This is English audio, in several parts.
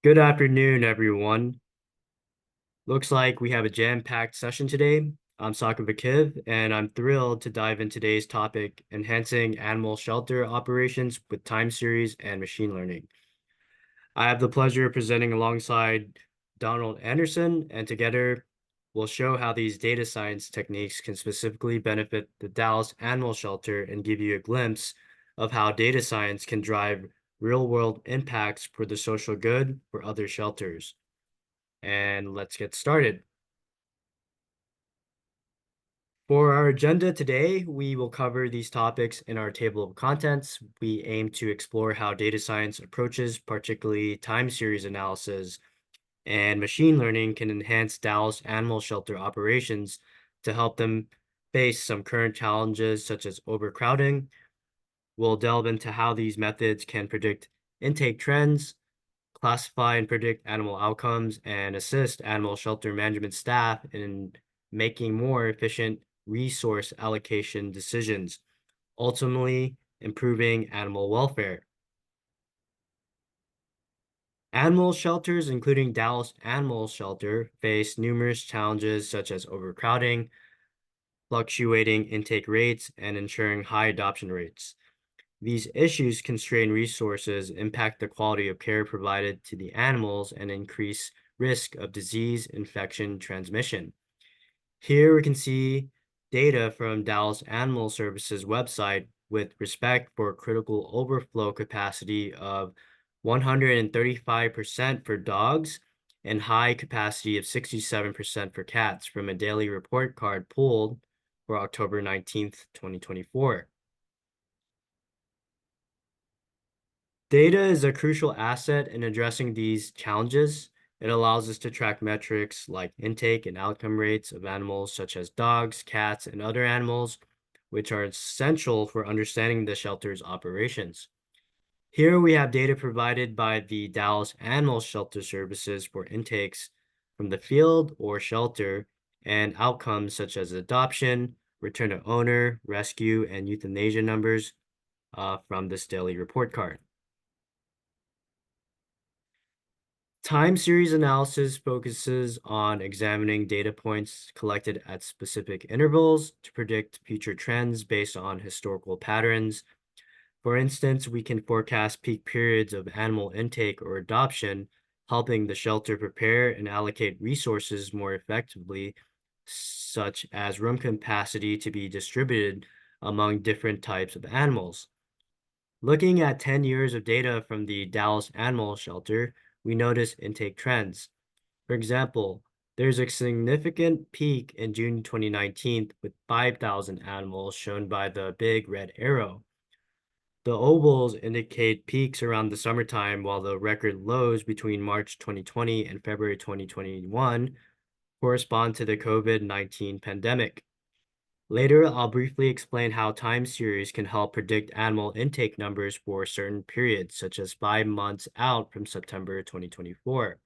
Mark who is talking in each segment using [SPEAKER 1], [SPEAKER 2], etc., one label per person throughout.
[SPEAKER 1] Good afternoon, everyone. Looks like we have a jam-packed session today. I'm Sakib Akiv, and I'm thrilled to dive into today's topic, enhancing animal shelter operations with time series and machine learning. I have the pleasure of presenting alongside Donald Anderson, and together we'll show how these data science techniques can specifically benefit the Dallas Animal Shelter and give you a glimpse of how data science can drive real-world impacts for the social good for other shelters. And let's get started. For our agenda today, we will cover these topics in our table of contents. We aim to explore how data science approaches, particularly time series analysis and machine learning, can enhance Dallas animal shelter operations to help them face some current challenges such as overcrowding. We'll delve into how these methods can predict intake trends, classify and predict animal outcomes, and assist animal shelter management staff in making more efficient resource allocation decisions, ultimately improving animal welfare. Animal shelters, including Dallas Animal Shelter, face numerous challenges such as overcrowding, fluctuating intake rates, and ensuring high adoption rates. These issues constrain resources, impact the quality of care provided to the animals, and increase risk of disease, infection, transmission. Here we can see data from Dallas Animal Services website with respect for critical overflow capacity of 135% for dogs and high capacity of 67% for cats from a daily report card pulled for October 19th, 2024. Data is a crucial asset in addressing these challenges. It allows us to track metrics like intake and outcome rates of animals such as dogs, cats, and other animals, which are essential for understanding the shelter's operations. Here we have data provided by the Dallas Animal Shelter Services for intakes from the field or shelter and outcomes such as adoption, return to owner, rescue, and euthanasia numbers from this daily report card. Time series analysis focuses on examining data points collected at specific intervals to predict future trends based on historical patterns. For instance, we can forecast peak periods of animal intake or adoption, helping the shelter prepare and allocate resources more effectively, such as room capacity to be distributed among different types of animals. Looking at 10 years of data from the Dallas Animal Shelter, we notice intake trends. For example, there's a significant peak in June 2019 with 5,000 animals shown by the big red arrow. The ovals indicate peaks around the summertime, while the record lows between March 2020 and February 2021 correspond to the COVID-19 pandemic. Later, I'll briefly explain how time series can help predict animal intake numbers for certain periods, such as 5 months out from September 2024.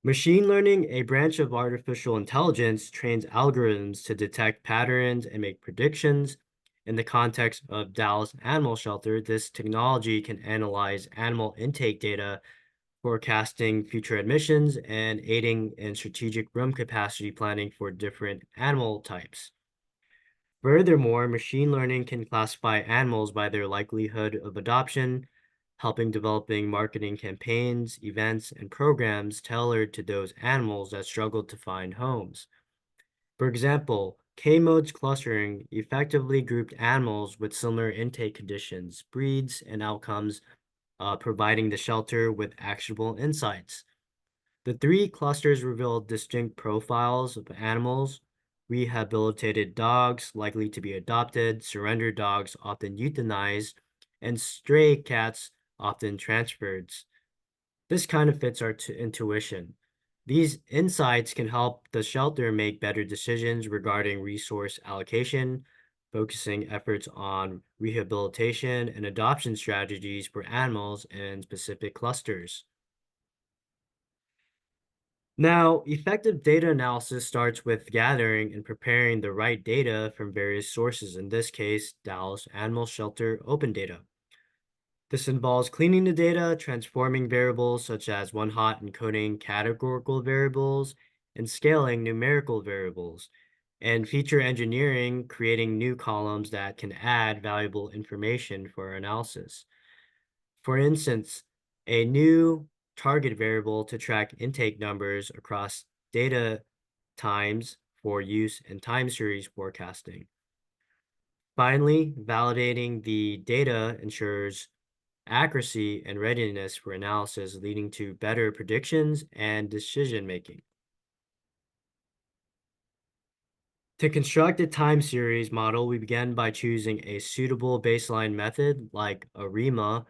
[SPEAKER 1] Machine learning, a branch of artificial intelligence, trains algorithms to detect patterns and make predictions. In the context of Dallas Animal Shelter, this technology can analyze animal intake data, forecasting future admissions, and aiding in strategic room capacity planning for different animal types. Furthermore, machine learning can classify animals by their likelihood of adoption, helping developing marketing campaigns, events, and programs tailored to those animals that struggle to find homes. For example, K-modes clustering effectively grouped animals with similar intake conditions, breeds, and outcomes, providing the shelter with actionable insights. The three clusters revealed distinct profiles of animals: rehabilitated dogs likely to be adopted, surrender dogs often euthanized, and stray cats often transferred. This kind of fits our intuition. These insights can help the shelter make better decisions regarding resource allocation, focusing efforts on rehabilitation and adoption strategies for animals in specific clusters. Now, effective data analysis starts with gathering and preparing the right data from various sources, in this case, Dallas Animal Shelter Open Data. This involves cleaning the data, transforming variables such as one-hot encoding categorical variables, and scaling numerical variables, and feature engineering, creating new columns that can add valuable information for analysis. For instance, a new target variable to track intake numbers across data times for use in time series forecasting. Finally, validating the data ensures accuracy and readiness for analysis, leading to better predictions and decision making. To construct a time series model, we begin by choosing a suitable baseline method like ARIMA,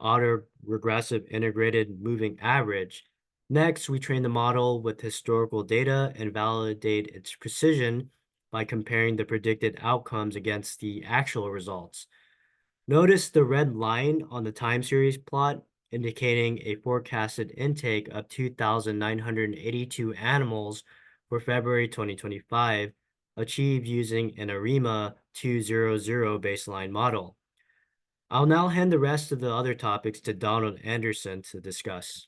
[SPEAKER 1] autoregressive integrated moving average. Next, we train the model with historical data and validate its precision by comparing the predicted outcomes against the actual results. Notice the red line on the time series plot indicating a forecasted intake of 2,982 animals for February 2025, achieved using an ARIMA 200 baseline model. I'll now hand the rest of the other topics to Donald Anderson to discuss.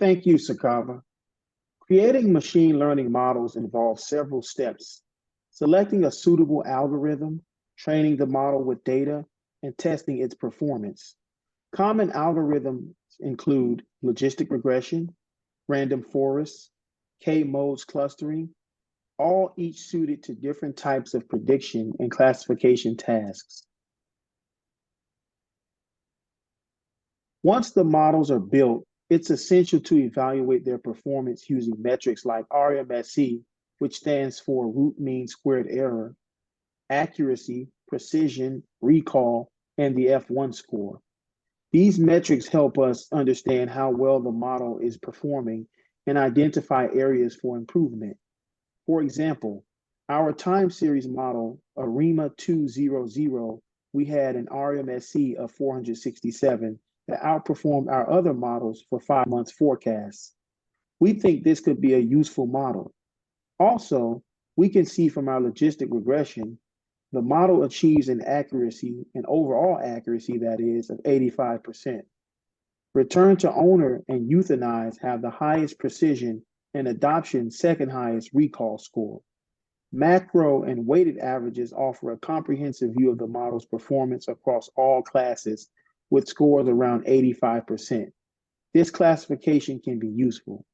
[SPEAKER 2] Thank you, Sakava. Creating machine learning models involves several steps: selecting a suitable algorithm, training the model with data, and testing its performance. Common algorithms include logistic regression, random forests, K-modes clustering, all each suited to different types of prediction and classification tasks. Once the models are built, it's essential to evaluate their performance using metrics like RMSE, which stands for root mean squared error, accuracy, precision, recall, and the F1 score. These metrics help us understand how well the model is performing and identify areas for improvement. For example, our time series model, ARIMA 200, we had an RMSE of 467 that outperformed our other models for 5 months forecasts. We think this could be a useful model. Also, we can see from our logistic regression, the model achieves an accuracy, an overall accuracy that is, of 85%. Return to owner and euthanize have the highest precision and adoption second highest recall score. Macro and weighted averages offer a comprehensive view of the model's performance across all classes with scores around 85%. This classification can be useful.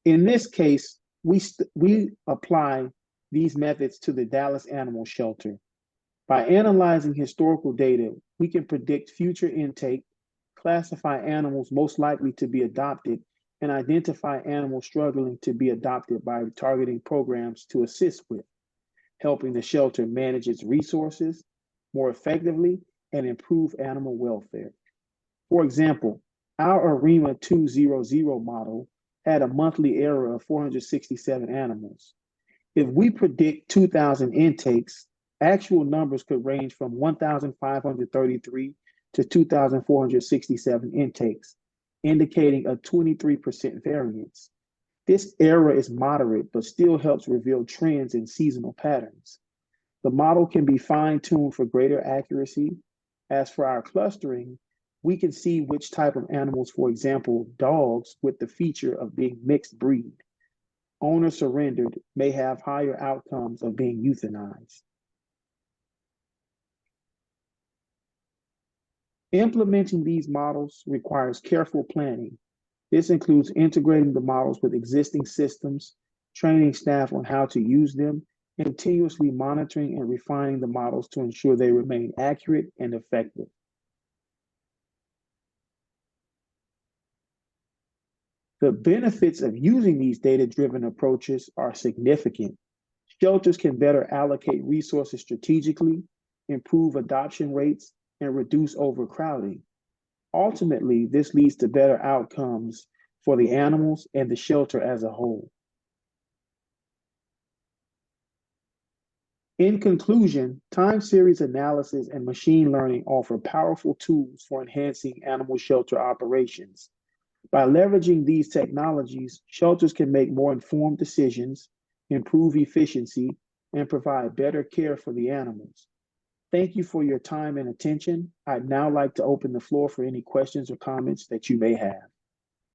[SPEAKER 2] In this case, we apply these methods to the Dallas Animal Shelter. By analyzing historical data, we can predict future intake, classify animals most likely to be adopted, and identify animals struggling to be adopted by targeting programs to assist with, helping the shelter manage its resources more effectively and improve animal welfare. For example, our ARIMA 200 model had a monthly error of 467 animals. If we predict 2,000 intakes, actual numbers could range from 1,533 to 2,467 intakes, indicating a 23% variance. This error is moderate, but still helps reveal trends in seasonal patterns. The model can be fine-tuned for greater accuracy. As for our clustering, we can see which type of animals, for example, dogs with the feature of being mixed breed, owner surrendered, may have higher outcomes of being euthanized. Implementing these models requires careful planning. This includes integrating the models with existing systems, training staff on how to use them, and continuously monitoring and refining the models to ensure they remain accurate and effective. The benefits of using these data-driven approaches are significant. Shelters can better allocate resources strategically, improve adoption rates, and reduce overcrowding. Ultimately, this leads to better outcomes for the animals and the shelter as a whole. In conclusion, time series analysis and machine learning offer powerful tools for enhancing animal shelter operations. By leveraging these technologies, shelters can make more informed decisions, improve efficiency, and provide better care for the animals. Thank you for your time and attention. I'd now like to open the floor for any questions or comments that you may have.